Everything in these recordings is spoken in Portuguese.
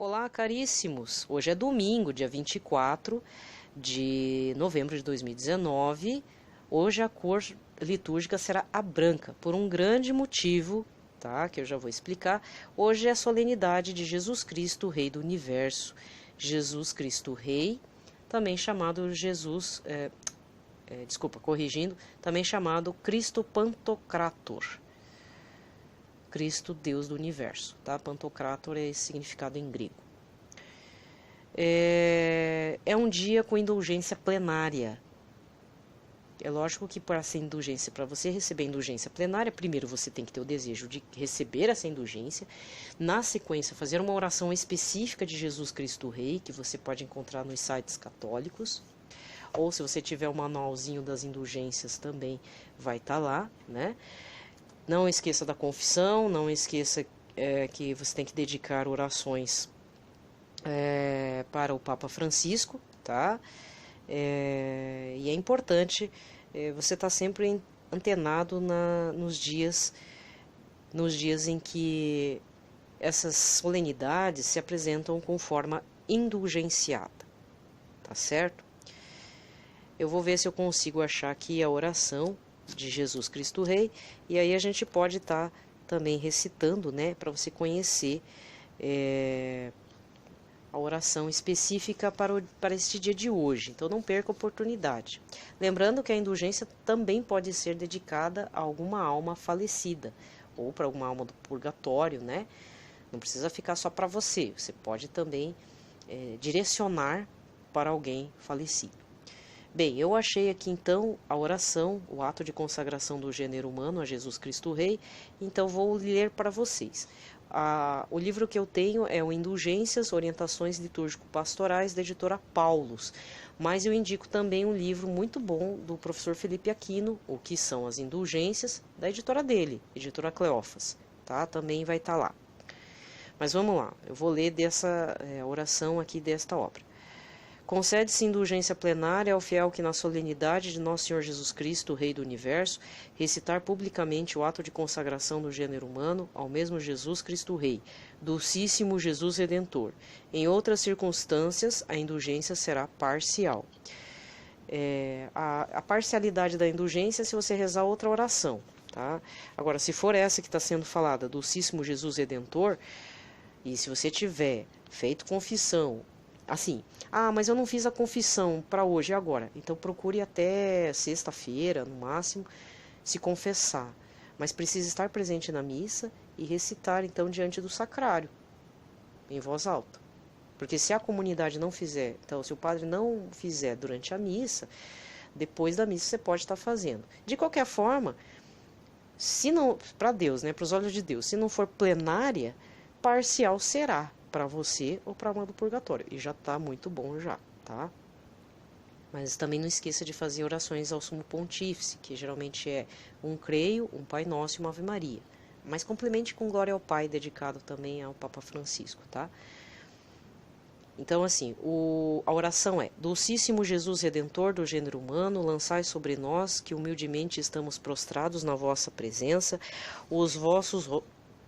Olá, caríssimos! Hoje é domingo, dia 24 de novembro de 2019. Hoje a cor litúrgica será a branca, por um grande motivo, tá? Que eu já vou explicar. Hoje é a solenidade de Jesus Cristo, Rei do Universo. Jesus Cristo Rei, também chamado corrigindo, também chamado Cristo Pantocrator. Cristo, Deus do Universo, tá? Pantocrator é esse significado em grego. É um dia com indulgência plenária. É lógico que para ser indulgência, para você receber indulgência plenária, primeiro você tem que ter o desejo de receber essa indulgência. Na sequência, fazer uma oração específica de Jesus Cristo Rei, que você pode encontrar nos sites católicos. Ou se você tiver o manualzinho das indulgências também vai estar lá, né? Não esqueça da confissão, não esqueça que você tem que dedicar orações para o Papa Francisco, tá? E é importante você estar sempre antenado nos dias em que essas solenidades se apresentam com forma indulgenciada, tá certo? Eu vou ver se eu consigo achar aqui a oração de Jesus Cristo Rei, e aí a gente pode estar também recitando, né, para você conhecer a oração específica para este dia de hoje. Então não perca a oportunidade. Lembrando que a indulgência também pode ser dedicada a alguma alma falecida, ou para alguma alma do purgatório, né? Não precisa ficar só para você, você pode também direcionar para alguém falecido. Bem, eu achei aqui então a oração, o ato de consagração do gênero humano a Jesus Cristo Rei, então vou ler para vocês. O livro que eu tenho é o Indulgências, Orientações Litúrgico-Pastorais, da editora Paulus, mas eu indico também um livro muito bom do professor Felipe Aquino, O que são as Indulgências, da editora dele, editora Cleófas, tá? Também vai estar lá. Mas vamos lá, eu vou ler dessa oração aqui desta obra. Concede-se indulgência plenária ao fiel que na solenidade de Nosso Senhor Jesus Cristo, Rei do Universo, recitar publicamente o ato de consagração do gênero humano ao mesmo Jesus Cristo Rei, Dulcíssimo Jesus Redentor. Em outras circunstâncias, a indulgência será parcial. A parcialidade da indulgência é se você rezar outra oração, tá? Agora, se for essa que está sendo falada, Dulcíssimo Jesus Redentor, e se você tiver feito confissão, assim, mas eu não fiz a confissão para hoje e agora. Então procure até sexta-feira, no máximo, se confessar. Mas precisa estar presente na missa e recitar, então, diante do sacrário, em voz alta. Porque se a comunidade não fizer, então, se o padre não fizer durante a missa, depois da missa você pode estar fazendo. De qualquer forma, se não, para Deus, né, para os olhos de Deus, se não for plenária, parcial será para você ou para a alma do purgatório. E já está muito bom já, tá? Mas também não esqueça de fazer orações ao Sumo Pontífice, que geralmente é um Creio, um Pai Nosso e uma Ave Maria. Mas complemente com Glória ao Pai, dedicado também ao Papa Francisco, tá? Então, assim, a oração é: Dulcíssimo Jesus Redentor do gênero humano, lançai sobre nós, que humildemente estamos prostrados na vossa presença, os vossos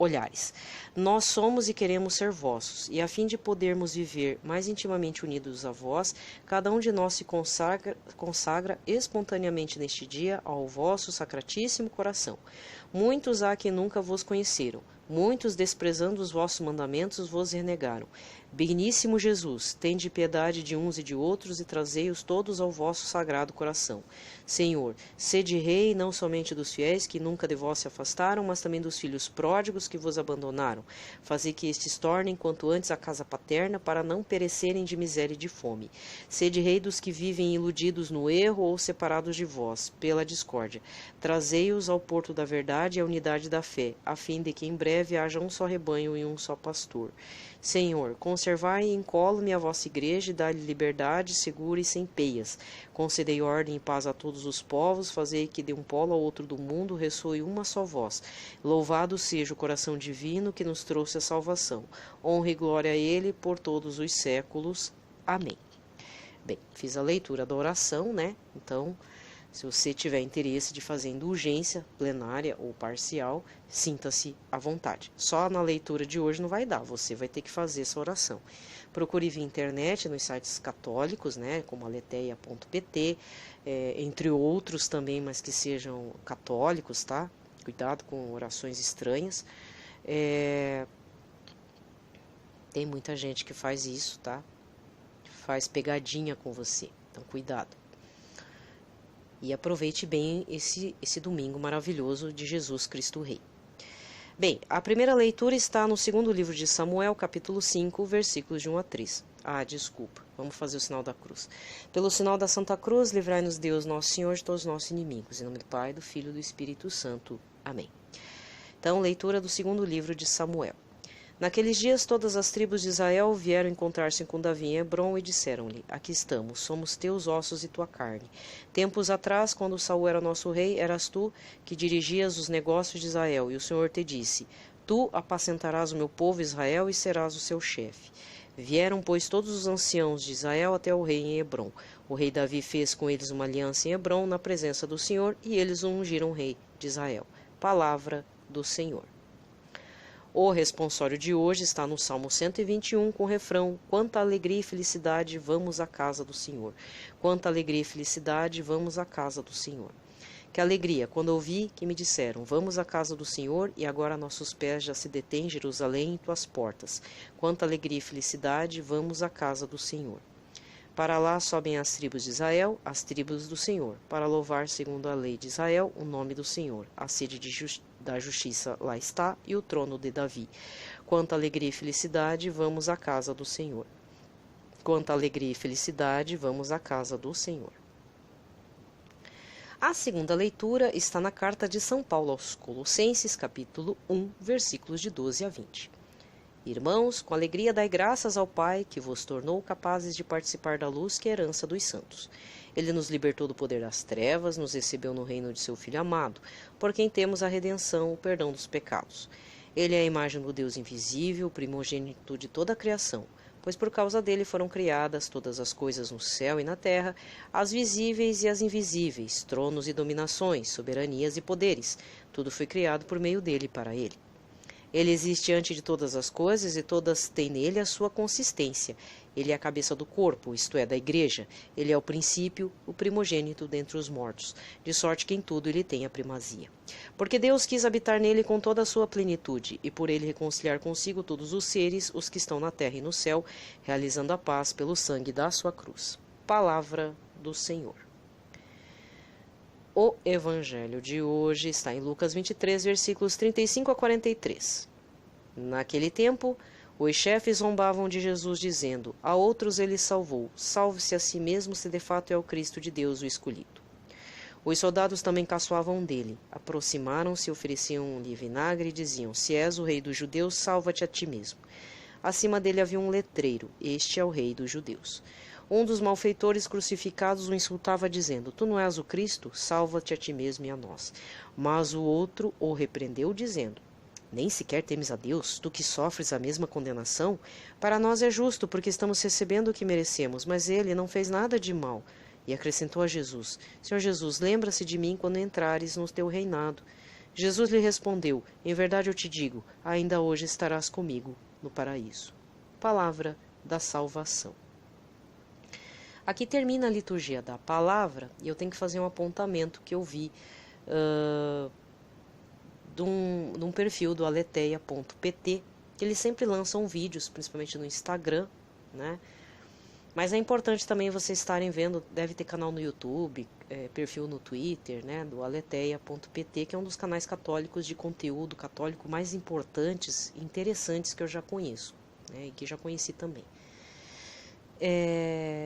olhares. Nós somos e queremos ser vossos, e a fim de podermos viver mais intimamente unidos a vós, cada um de nós se consagra espontaneamente neste dia ao vosso sacratíssimo coração. Muitos há que nunca vos conheceram, muitos, desprezando os vossos mandamentos, vos renegaram. Digníssimo Jesus, tende piedade de uns e de outros e trazei-os todos ao vosso sagrado coração. Senhor, sede rei não somente dos fiéis que nunca de vós se afastaram, mas também dos filhos pródigos que vos abandonaram. Fazei que estes tornem quanto antes a casa paterna, para não perecerem de miséria e de fome. Sede rei dos que vivem iludidos no erro ou separados de vós, pela discórdia. Trazei-os ao porto da verdade e à unidade da fé, a fim de que em breve haja um só rebanho e um só pastor. Senhor, conservai incólume a vossa igreja e dai-lhe liberdade segura e sem peias. Concedei ordem e paz a todos os povos, fazei que de um polo ao outro do mundo ressoe uma só voz. Louvado seja o coração divino que nos trouxe a salvação. Honra e glória a ele por todos os séculos. Amém. Bem, fiz a leitura da oração, né? Então, Se você tiver interesse de fazer indulgência plenária ou parcial, sinta-se à vontade. Só na leitura de hoje não vai dar, você vai ter que fazer essa oração. Procure via internet, nos sites católicos, né, como aleteia.pt, entre outros também, mas que sejam católicos, tá? Cuidado com orações estranhas. Tem muita gente que faz isso, tá? Faz pegadinha com você, então cuidado. E aproveite bem esse domingo maravilhoso de Jesus Cristo Rei. Bem, a primeira leitura está no segundo livro de Samuel, capítulo 5, versículos de 1 a 3. Desculpa, vamos fazer o sinal da cruz. Pelo sinal da Santa Cruz, livrai-nos Deus, nosso Senhor, de todos os nossos inimigos. Em nome do Pai, do Filho e do Espírito Santo. Amém. Então, leitura do segundo livro de Samuel. Naqueles dias todas as tribos de Israel vieram encontrar-se com Davi em Hebrom e disseram-lhe: Aqui estamos, somos teus ossos e tua carne. Tempos atrás, quando Saul era nosso rei, eras tu que dirigias os negócios de Israel, e o Senhor te disse: Tu apacentarás o meu povo Israel e serás o seu chefe. Vieram, pois, todos os anciãos de Israel até o rei em Hebrom. O rei Davi fez com eles uma aliança em Hebrom, na presença do Senhor, e eles o ungiram rei de Israel. Palavra do Senhor. O responsório de hoje está no Salmo 121, com o refrão: Quanta alegria e felicidade, vamos à casa do Senhor. Quanta alegria e felicidade, vamos à casa do Senhor. Que alegria, quando ouvi que me disseram: Vamos à casa do Senhor, e agora nossos pés já se detêm, Jerusalém, em tuas portas. Quanta alegria e felicidade, vamos à casa do Senhor. Para lá sobem as tribos de Israel, as tribos do Senhor, para louvar, segundo a lei de Israel, o nome do Senhor. A sede da justiça lá está, e o trono de Davi. Quanta alegria e felicidade, vamos à casa do Senhor. Quanta alegria e felicidade, vamos à casa do Senhor. A segunda leitura está na carta de São Paulo aos Colossenses, capítulo 1, versículos de 12 a 20. Irmãos, com alegria dai graças ao Pai, que vos tornou capazes de participar da luz que é a herança dos santos. Ele nos libertou do poder das trevas, nos recebeu no reino de seu Filho amado, por quem temos a redenção, o perdão dos pecados. Ele é a imagem do Deus invisível, o primogênito de toda a criação, pois por causa dele foram criadas todas as coisas no céu e na terra, as visíveis e as invisíveis, tronos e dominações, soberanias e poderes. Tudo foi criado por meio dele e para ele. Ele existe antes de todas as coisas e todas têm nele a sua consistência. Ele é a cabeça do corpo, isto é, da igreja. Ele é o princípio, o primogênito dentre os mortos, de sorte que em tudo ele tem a primazia. Porque Deus quis habitar nele com toda a sua plenitude, e por ele reconciliar consigo todos os seres, os que estão na terra e no céu, realizando a paz pelo sangue da sua cruz. Palavra do Senhor. O evangelho de hoje está em Lucas 23, versículos 35 a 43. Naquele tempo, os chefes zombavam de Jesus, dizendo: A outros ele salvou, salve-se a si mesmo, se de fato é o Cristo de Deus o escolhido. Os soldados também caçoavam dele. Aproximaram-se, ofereciam-lhe vinagre e diziam: Se és o rei dos judeus, salva-te a ti mesmo. Acima dele havia um letreiro: Este é o rei dos judeus. Um dos malfeitores crucificados o insultava, dizendo: Tu não és o Cristo? Salva-te a ti mesmo e a nós. Mas o outro o repreendeu, dizendo: Nem sequer temes a Deus, tu que sofres a mesma condenação? Para nós é justo, porque estamos recebendo o que merecemos, mas ele não fez nada de mal. E acrescentou a Jesus: Senhor Jesus, lembra-se de mim quando entrares no teu reinado. Jesus lhe respondeu: Em verdade eu te digo, ainda hoje estarás comigo no paraíso. Palavra da salvação. Aqui termina a liturgia da palavra e eu tenho que fazer um apontamento que eu vi de um perfil do aleteia.pt, que eles sempre lançam vídeos, principalmente no Instagram, né? Mas é importante também vocês estarem vendo, deve ter canal no YouTube, perfil no Twitter, né, do aleteia.pt, que é um dos canais católicos de conteúdo católico mais importantes e interessantes que eu já conheço, né, e que já conheci também.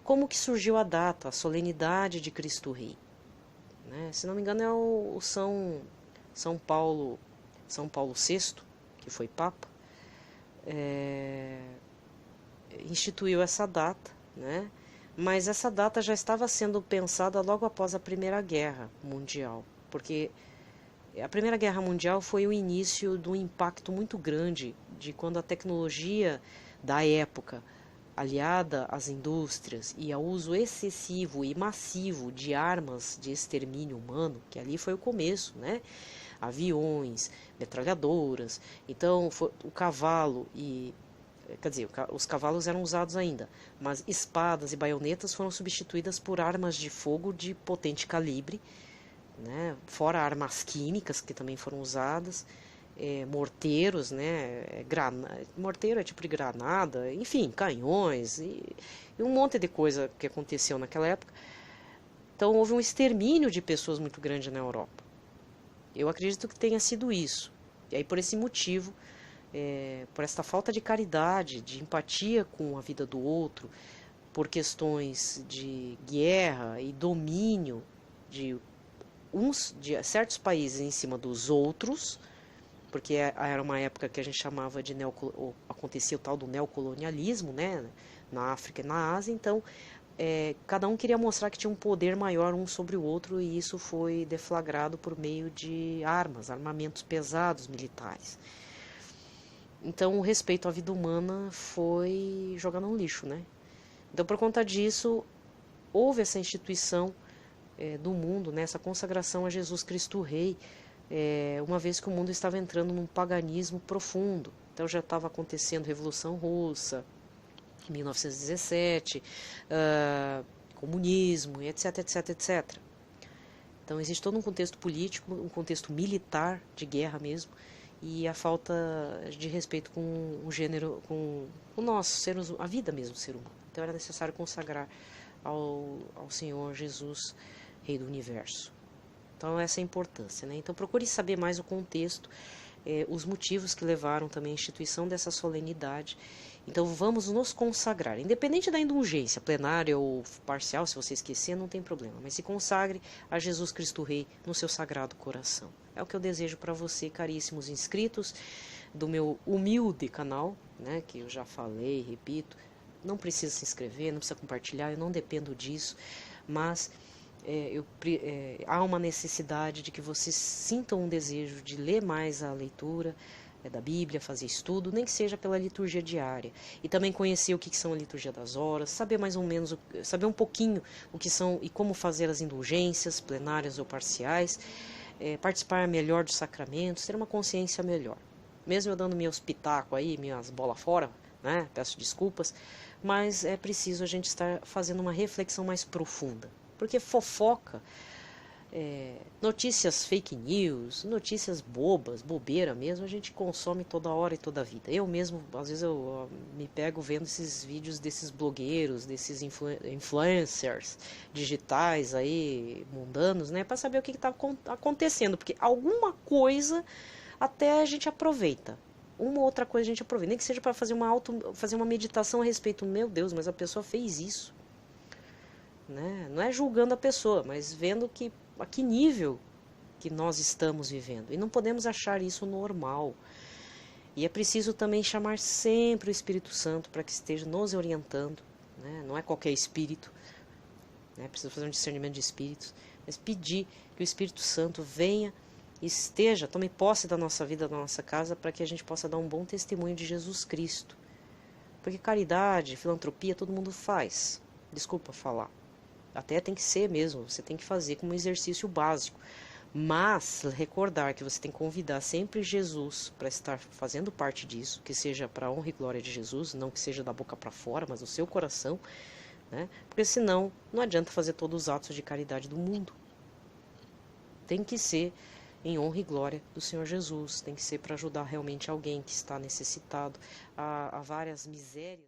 Como que surgiu a data, a solenidade de Cristo Rei? Né? Se não me engano é o São Paulo VI, que foi Papa, instituiu essa data, né? Mas essa data já estava sendo pensada logo após a Primeira Guerra Mundial, porque a Primeira Guerra Mundial foi o início de um impacto muito grande de quando a tecnologia da época aliada às indústrias e ao uso excessivo e massivo de armas de extermínio humano, que ali foi o começo, né? Aviões, metralhadoras, então o cavalo e quer dizer, os cavalos eram usados ainda, mas espadas e baionetas foram substituídas por armas de fogo de potente calibre, né? Fora armas químicas que também foram usadas, morteiros, né? Morteiro é tipo de granada, enfim, canhões e um monte de coisa que aconteceu naquela época. Então houve um extermínio de pessoas muito grande na Europa. Eu acredito que tenha sido isso. E aí por esse motivo, por esta falta de caridade, de empatia com a vida do outro, por questões de guerra e domínio de certos países em cima dos outros, porque era uma época que a gente chamava de acontecia o tal do neocolonialismo, né, na África e na Ásia, então cada um queria mostrar que tinha um poder maior um sobre o outro, e isso foi deflagrado por meio de armamentos pesados militares. Então o respeito à vida humana foi jogado no lixo, né? Então por conta disso houve essa instituição do mundo, né, essa consagração a Jesus Cristo Rei, uma vez que o mundo estava entrando num paganismo profundo. Então já estava acontecendo a Revolução Russa, em 1917, comunismo, etc, etc, etc. Então existe todo um contexto político, um contexto militar, de guerra mesmo, e a falta de respeito com o gênero, com nós, a vida mesmo do ser humano. Então era necessário consagrar ao Senhor Jesus, Rei do Universo. Então essa é a importância, né? Então procure saber mais o contexto, os motivos que levaram também à instituição dessa solenidade. Então vamos nos consagrar, independente da indulgência, plenária ou parcial, se você esquecer, não tem problema, mas se consagre a Jesus Cristo Rei no seu sagrado coração. É o que eu desejo para você, caríssimos inscritos do meu humilde canal, né, que eu já falei, repito, não precisa se inscrever, não precisa compartilhar, eu não dependo disso, mas há uma necessidade de que vocês sintam um desejo de ler mais a leitura da Bíblia, fazer estudo, nem que seja pela liturgia diária, e também conhecer o que são a liturgia das horas, saber mais ou menos, saber um pouquinho o que são e como fazer as indulgências, plenárias ou parciais, participar melhor dos sacramentos, ter uma consciência melhor. Mesmo eu dando meus pitacos aí, minhas bolas fora, né, peço desculpas, mas é preciso a gente estar fazendo uma reflexão mais profunda, porque fofoca, notícias fake news, notícias bobas, bobeira mesmo, a gente consome toda hora e toda a vida. Eu mesmo, às vezes eu me pego vendo esses vídeos desses blogueiros, desses influencers digitais aí, mundanos, né, para saber o que está acontecendo, porque alguma coisa até a gente aproveita. Uma outra coisa a gente aproveita, nem que seja para fazer uma meditação a respeito. Meu Deus, mas a pessoa fez isso, né? Não é julgando a pessoa, mas vendo a que nível que nós estamos vivendo. E não podemos achar isso normal. E é preciso também chamar sempre o Espírito Santo para que esteja nos orientando, né? Não é qualquer espírito, né? Precisa fazer um discernimento de espíritos, mas pedir que o Espírito Santo venha, tome posse da nossa vida, da nossa casa, para que a gente possa dar um bom testemunho de Jesus Cristo. Porque caridade, filantropia, todo mundo faz. Desculpa falar. Até tem que ser mesmo, você tem que fazer como um exercício básico. Mas recordar que você tem que convidar sempre Jesus para estar fazendo parte disso, que seja para a honra e glória de Jesus, não que seja da boca para fora, mas do seu coração, né? Porque senão não adianta fazer todos os atos de caridade do mundo. Tem que ser em honra e glória do Senhor Jesus, tem que ser para ajudar realmente alguém que está necessitado, a várias misérias.